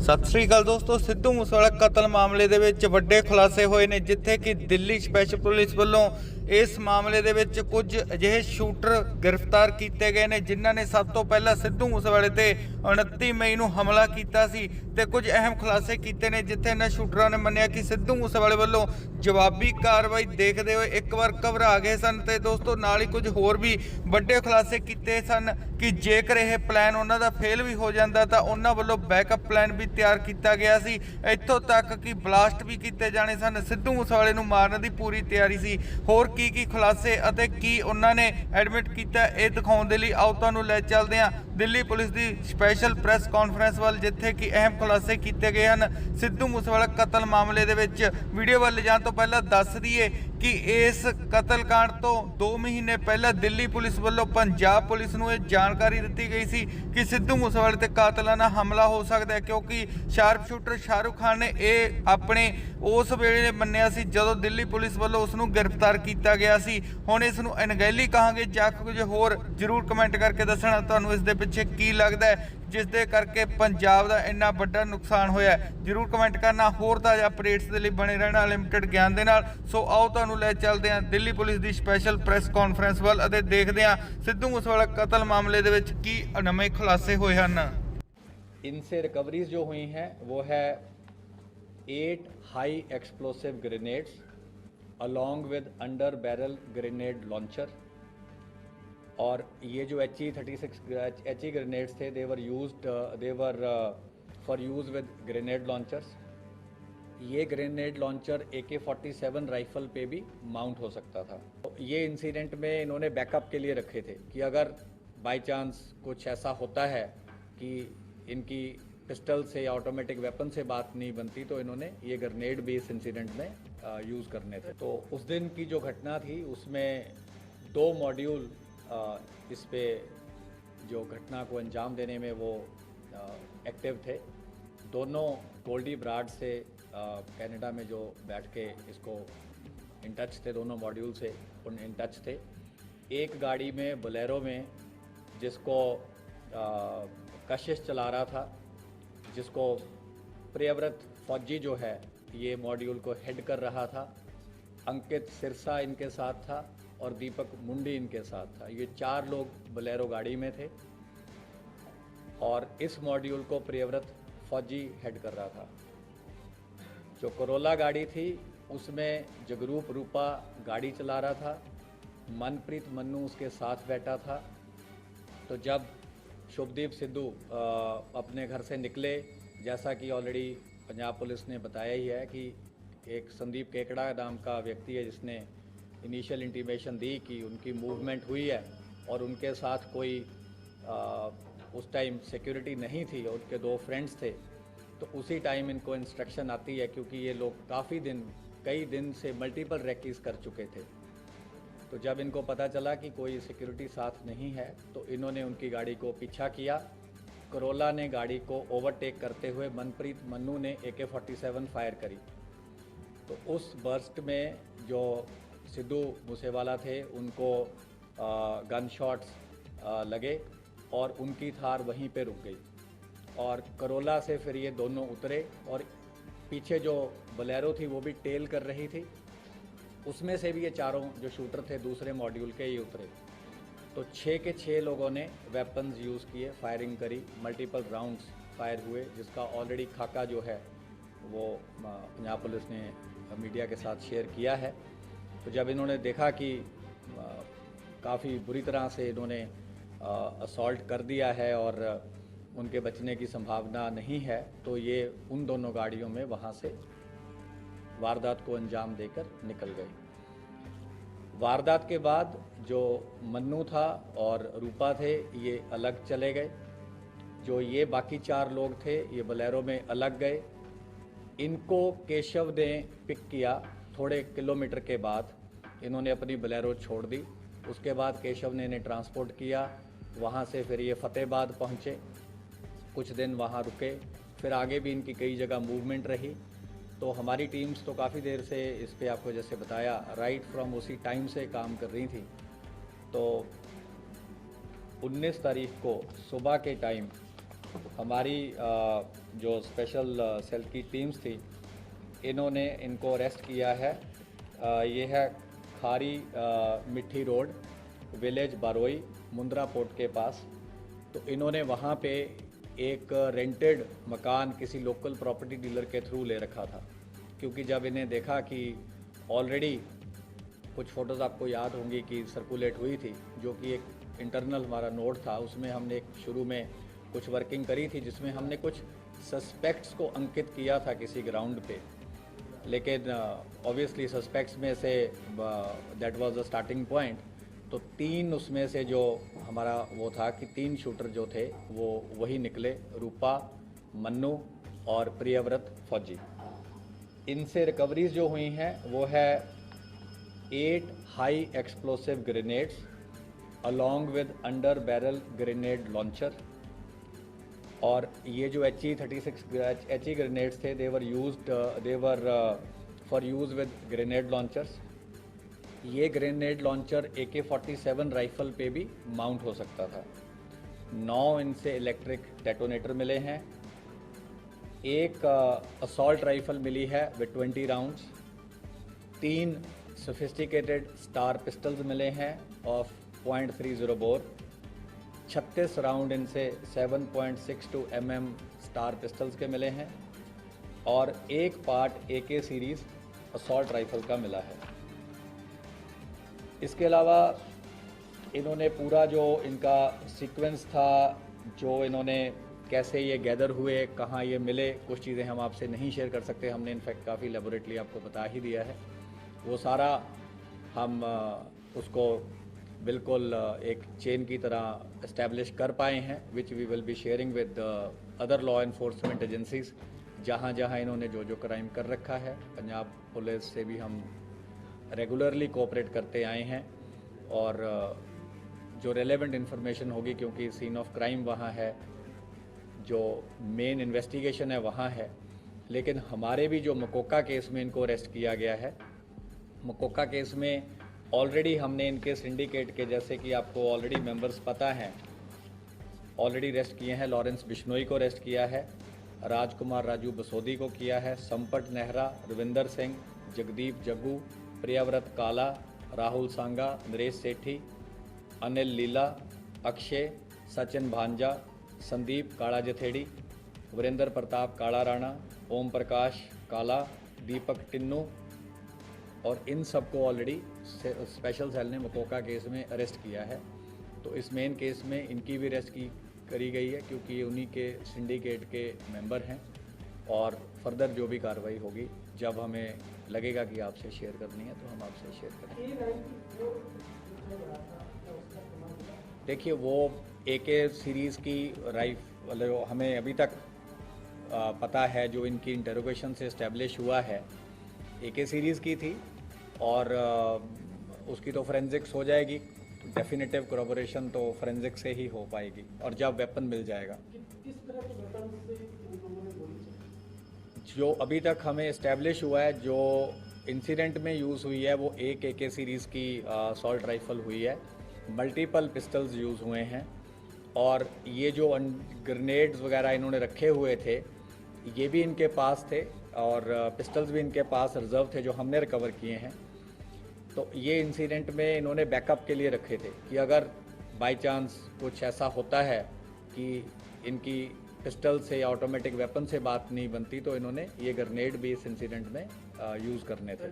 ਸਤਿ ਸ੍ਰੀ ਅਕਾਲ ਦੋਸਤੋ। ਸਿੱਧੂ ਮੂਸੇਵਾਲਾ ਕਤਲ ਮਾਮਲੇ ਦੇ ਵਿੱਚ ਵੱਡੇ ਖੁਲਾਸੇ ਹੋਏ ਨੇ, ਜਿੱਥੇ ਕਿ ਦਿੱਲੀ ਸਪੈਸ਼ਲ ਪੁਲਿਸ ਵੱਲੋਂ ਇਸ ਮਾਮਲੇ ਦੇ ਵਿੱਚ ਕੁਝ ਅਜਿਹੇ ਸ਼ੂਟਰ ਗ੍ਰਿਫਤਾਰ ਕੀਤੇ ਗਏ ਨੇ ਜਿਨ੍ਹਾਂ ਨੇ ਸਭ ਤੋਂ ਪਹਿਲਾਂ ਸਿੱਧੂ ਮੂਸੇਵਾਲੇ ਤੇ 29 ਮਈ ਨੂੰ ਹਮਲਾ ਕੀਤਾ ਸੀ ਤੇ ਕੁਝ ਅਹਿਮ ਖੁਲਾਸੇ ਕੀਤੇ ਨੇ, ਜਿੱਥੇ ਇਹਨਾਂ ਸ਼ੂਟਰਾਂ ਨੇ ਮੰਨਿਆ ਕਿ ਸਿੱਧੂ ਮੂਸੇਵਾਲੇ ਵੱਲੋਂ ਜਵਾਬੀ ਕਾਰਵਾਈ ਦੇਖਦੇ ਹੋਏ ਇੱਕ ਵਾਰ ਘਬਰਾ ਗਏ ਸਨ। ਤੇ ਦੋਸਤੋ ਨਾਲ ਹੀ ਕੁਝ ਹੋਰ ਵੀ ਵੱਡੇ ਖੁਲਾਸੇ ਕੀਤੇ ਸਨ ਕਿ ਜੇਕਰ ਇਹ ਪਲਾਨ ਉਹਨਾਂ ਦਾ ਫੇਲ ਵੀ ਹੋ ਜਾਂਦਾ ਤਾਂ ਉਹਨਾਂ ਵੱਲੋਂ ਬੈਕਅਪ ਪਲਾਨ ਵੀ ਤਿਆਰ ਕੀਤਾ ਗਿਆ ਸੀ, ਇੱਥੋਂ ਤੱਕ ਕਿ ਬਲਾਸਟ ਵੀ ਕੀਤੇ ਜਾਣੇ ਸਨ। ਸਿੱਧੂ ਮੂਸੇਵਾਲੇ ਨੂੰ ਮਾਰਨ ਦੀ ਪੂਰੀ ਤਿਆਰੀ ਸੀ। ਹੋਰ ਕੀ ਖੁਲਾਸੇ ਅਤੇ ਕੀ ਉਹਨਾਂ ਨੇ ਐਡਮਿਟ ਕੀਤਾ, ਇਹ ਦਿਖਾਉਣ ਦੇ ਲਈ ਆਓ ਤੁਹਾਨੂੰ ਲੈ ਚੱਲਦੇ ਹਾਂ ਦਿੱਲੀ ਪੁਲਿਸ ਦੀ ਸਪੈਸ਼ਲ ਪ੍ਰੈਸ ਕਾਨਫਰੰਸ ਵੱਲ, ਜਿੱਥੇ ਕਿ ਅਹਿਮ ਖੁਲਾਸੇ ਕੀਤੇ ਗਏ ਹਨ ਸਿੱਧੂ ਮੂਸੇਵਾਲਾ ਕਤਲ ਮਾਮਲੇ ਦੇ ਵਿੱਚ। ਵੀਡੀਓ ਵੱਲ ਜਾਣ ਤੋਂ ਪਹਿਲਾਂ ਦੱਸ ਦਈਏ ਕਿ ਇਸ ਕਤਲकांड ਤੋਂ 2 ਮਹੀਨੇ ਪਹਿਲਾਂ ਦਿੱਲੀ ਪੁਲਿਸ ਵੱਲੋਂ ਪੰਜਾਬ ਪੁਲਿਸ ਨੂੰ ਇਹ ਜਾਣਕਾਰੀ ਦਿੱਤੀ ਗਈ ਸੀ ਕਿ ਸਿੱਧੂ ਮੂਸੇਵਾਲੇ ਤੇ ਕਾਤਲਾਨਾ ਹਮਲਾ ਹੋ ਸਕਦਾ ਹੈ, ਕਿਉਂਕਿ ਸ਼ਾਰਪ ਸ਼ੂਟਰ ਸ਼ਾਹਰੁਖ ਖਾਨ ਨੇ ਇਹ ਆਪਣੇ ਉਸ ਵੇਲੇ ਮੰਨਿਆ ਸੀ ਜਦੋਂ ਦਿੱਲੀ ਪੁਲਿਸ ਵੱਲੋਂ ਉਸ ਨੂੰ ਗ੍ਰਿਫਤਾਰ ਕੀਤਾ ਗਿਆ ਸੀ। ਹੁਣ ਇਸ ਨੂੰ ਅਣਗਹਿਲੀ ਕਹਾਂਗੇ ਜਾਂ ਕੁਝ ਹੋਰ, ਜ਼ਰੂਰ ਕਮੈਂਟ ਕਰਕੇ ਦੱਸਣਾ ਤੁਹਾਨੂੰ ਇਸ ਦੇ ਪਿੱਛੇ ਕੀ ਲੱਗਦਾ ਹੈ ਜਿਸ ਦੇ ਕਰਕੇ ਪੰਜਾਬ ਦਾ ਇੰਨਾ ਵੱਡਾ ਨੁਕਸਾਨ ਹੋਇਆ। ਜ਼ਰੂਰ ਕਮੈਂਟ ਕਰਨਾ। ਹੋਰ ਤਾਜ਼ਾ ਅਪਡੇਟਸ ਦੇ ਲਈ ਬਣੇ ਰਹਿਣਾ ਲਿਮਟਿਡ ਗਿਆਨ ਦੇ ਨਾਲ। ਸੋ ਆਓ ਤੁਹਾਨੂੰ ਲੈ ਚੱਲਦੇ ਹਾਂ ਦਿੱਲੀ ਪੁਲਿਸ ਦੀ ਸਪੈਸ਼ਲ ਪ੍ਰੈਸ ਕਾਨਫਰੰਸ ਵੱਲ ਅਤੇ ਦੇਖਦੇ ਹਾਂ ਸਿੱਧੂ ਮੂਸੇਵਾਲਾ ਕਤਲ ਮਾਮਲੇ ਦੇ ਵਿੱਚ ਕੀ ਨਵੇਂ ਖੁਲਾਸੇ ਹੋਏ ਹਨ। इनसे रिकवरीज जो हुई हैं वो है 8 high explosive grenades along with under barrel grenade launcher, और ये जो HE ग्रेनेड्स थे they were for use with grenade launchers. ये ग्रेनेड लॉन्चर AK-47 राइफल पे भी माउंट हो सकता था। तो ये इंसिडेंट में इन्होंने बैकअप के लिए रखे थे कि अगर बाय चांस कुछ ऐसा होता है कि इनकी पिस्टल से या ऑटोमेटिक वेपन से बात नहीं बनती तो इन्होंने ये ग्रेनेड भी इस इंसिडेंट में यूज़ करने थे। तो उस दिन की जो घटना थी उसमें 2 मॉड्यूल इस पे जो घटना को अंजाम देने में वो एक्टिव थे। दोनों गोल्डी ब्राड से कनाडा में जो बैठ के इसको इन टच थे, दोनों मॉड्यूल से इन टच थे। एक गाड़ी में बोलेरो में जिसको कशिश चला रहा था, जिसको प्रियव्रत फौजी जो है ये मॉड्यूल को हेड कर रहा था। अंकित सिरसा इनके साथ था और दीपक मुंडी इनके साथ था। ये 4 लोग बोलेरो गाड़ी में थे और इस मॉड्यूल को प्रियव्रत फौजी हेड कर रहा था। जो करोला गाड़ी थी उसमें जगरूप रूपा गाड़ी चला रहा था, मनप्रीत मन्नू उसके साथ बैठा था। तो जब शुभदीप सिद्धू अपने घर से निकले, जैसा कि ऑलरेडी पंजाब पुलिस ने बताया ही है कि एक संदीप केकड़ा नाम का व्यक्ति है जिसने इनिशियल इंटीमेशन दी कि उनकी मूवमेंट हुई है और उनके साथ कोई उस टाइम सिक्योरिटी नहीं थी और उनके 2 फ्रेंड्स थे। तो उसी टाइम इनको इंस्ट्रक्शन आती है, क्योंकि ये लोग कई दिन से मल्टीपल रैकीज कर चुके थे। तो जब इनको पता चला कि कोई सिक्योरिटी साथ नहीं है तो इन्होंने उनकी गाड़ी को पीछा किया। करोला ने गाड़ी को ओवरटेक करते हुए मनप्रीत मन्नू ने AK-47 फायर करी। तो उस बर्स्ट में जो सिद्धू मूसेवाला थे उनको गन शॉट्स लगे और उनकी थार वहीं पे रुक गई। और करोला से फिर ये दोनों उतरे और पीछे जो बोलेरो थी वो भी टेल कर रही थी, उसमें से भी ये 4 जो शूटर थे दूसरे मॉड्यूल के ही उतरे। तो 6 के 6 लोगों ने वेपन्स यूज़ किए, फायरिंग करी, मल्टीपल राउंड्स फायर हुए, जिसका ऑलरेडी खाका जो है वो पंजाब पुलिस ने मीडिया के साथ शेयर किया है। तो जब इन्होंने देखा कि काफ़ी बुरी तरह से इन्होंने असॉल्ट कर दिया है और उनके बचने की संभावना नहीं है, तो ये उन दोनों गाड़ियों में वहाँ से वारदात को अंजाम देकर निकल गए। वारदात के बाद जो मन्नू था और रूपा थे ये अलग चले गए। जो ये बाकी 4 लोग थे ये बोलेरो में अलग गए। इनको केशव ने पिक किया थोड़े किलोमीटर के बाद, इन्होंने अपनी बोलेरो छोड़ दी। उसके बाद केशव ने इन्हें ट्रांसपोर्ट किया, वहाँ से फिर ये फतेहाबाद पहुँचे, कुछ दिन वहाँ रुके, फिर आगे भी इनकी कई जगह मूवमेंट रही। तो हमारी टीम्स तो काफ़ी देर से इस पे आपको जैसे बताया राइट फ्रॉम उसी टाइम से काम कर रही थी। तो 19 तारीख को सुबह के टाइम हमारी जो स्पेशल सेल की टीम्स थी, इन्होंने इनको अरेस्ट किया है। ये है खारी मिट्टी रोड, विलेज बारोई, मुंद्रा पोर्ट के पास। तो इन्होंने वहाँ पे एक रेंटेड मकान किसी लोकल प्रॉपर्टी डीलर के थ्रू ले रखा था, क्योंकि जब इन्हें देखा कि ऑलरेडी कुछ फ़ोटोज़ आपको याद होंगी कि सर्कुलेट हुई थी, जो कि एक इंटरनल हमारा नोट था, उसमें हमने एक शुरू में कुछ वर्किंग करी थी जिसमें हमने कुछ सस्पेक्ट्स को अंकित किया था किसी ग्राउंड पे। लेकिन ऑब्वियसली सस्पेक्ट्स में say that was the starting point. तो 3 उसमें से जो हमारा वो था कि 3 शूटर जो थे वो वही निकले, रूपा, मन्नू और प्रियव्रत फौजी। इनसे रिकवरीज जो हुई हैं वो है 8 high explosive grenades along with under barrel grenade launcher. और ये जो HE ग्रेनेड्स थे they were for use with grenade launchers. ये ग्रेनेड लॉन्चर AK-47 राइफल पे भी माउंट हो सकता था। 9 इनसे इलेक्ट्रिक डेटोनेटर मिले हैं। एक असॉल्ट राइफल मिली है with 20 rounds. 3 sophisticated star pistols मिले हैं ऑफ .30 बोर। 36 राउंड इनसे 7.62 mm स्टार पिस्टल्स के मिले हैं और एक part AK series assault rifle का मिला है। इसके अलावा इन्होंने पूरा जो इनका सीक्वेंस था, जो इन्होंने कैसे ये गैदर हुए, कहाँ ये मिले, कुछ चीज़ें हम आपसे नहीं शेयर कर सकते। हमने इनफैक्ट काफ़ी लेबोरेटली आपको बता ही दिया है। वो सारा हम उसको बिल्कुल एक चेन की तरह इस्टेब्लिश कर पाए हैं, which we will be sharing with other law enforcement agencies. जहाँ जहाँ इन्होंने जो जो क्राइम कर रखा है, पंजाब पुलिस से भी हम रेगुलरली कोऑपरेट करते आए हैं और जो रेलेवेंट इन्फॉर्मेशन होगी, क्योंकि सीन ऑफ क्राइम वहाँ है, जो मेन इन्वेस्टिगेशन है वहाँ है। लेकिन हमारे भी जो मकोका केस में इनको अरेस्ट किया गया है, मकोका केस में ऑलरेडी हमने इनके सिंडिकेट के, जैसे कि आपको ऑलरेडी मेंबर्स पता हैं, ऑलरेडी अरेस्ट किए हैं। लॉरेंस बिश्नोई को अरेस्ट किया है, राजकुमार राजू बसोदी को किया है, संपट नेहरा, रविंदर सिंह, जगदीप जग्गू, प्रियव्रत काला, राहुल सांगा, नरेश सेठी, अनिल लीला, अक्षय, सचिन भांजा, संदीप काला जथेड़ी, वीरेंद्र प्रताप काला राणा, ओम प्रकाश काला, दीपक टिन्नू। और इन सबको ऑलरेडी स्पेशल सेल ने मकोका केस में अरेस्ट किया है। तो इस मेन केस में इनकी भी अरेस्ट करी गई है, क्योंकि ये उन्हीं के सिंडिकेट के मेंबर हैं। और फर्दर जो भी कार्रवाई होगी, जब हमें लगेगा कि आपसे शेयर करनी है तो हम आपसे शेयर करेंगे। देखिए, वो AK सीरीज़ की राइफल हमें अभी तक पता है, जो इनकी इंटरोगेशन से इस्टेब्लिश हुआ है, AK सीरीज़ की थी। और उसकी तो फोरेंसिक्स हो जाएगी, डेफिनेटिव corroboration तो फोरेंसिक से ही हो पाएगी, और जब वेपन मिल जाएगा। किस तरह के वेपन से इन लोगों ने गोली चलाई? जो अभी तक हमें इस्टेब्लिश हुआ है, जो इंसिडेंट में यूज़ हुई है, वो एक AK सीरीज़ की असॉल्ट राइफल हुई है। मल्टीपल पिस्टल्स यूज़ हुए हैं, और ये जो ग्रेनेड्स वगैरह इन्होंने रखे हुए थे, ये भी इनके पास थे, और पिस्टल्स भी इनके पास रिजर्व थे, जो हमने रिकवर किए हैं। तो ये इंसिडेंट में इन्होंने बैकअप के लिए रखे थे कि अगर बाय चांस कुछ ऐसा होता है कि इनकी पिस्टल से या ऑटोमेटिक वेपन से बात नहीं बनती, तो इन्होंने ये ग्रेनेड भी इस इंसिडेंट में यूज़ करने थे।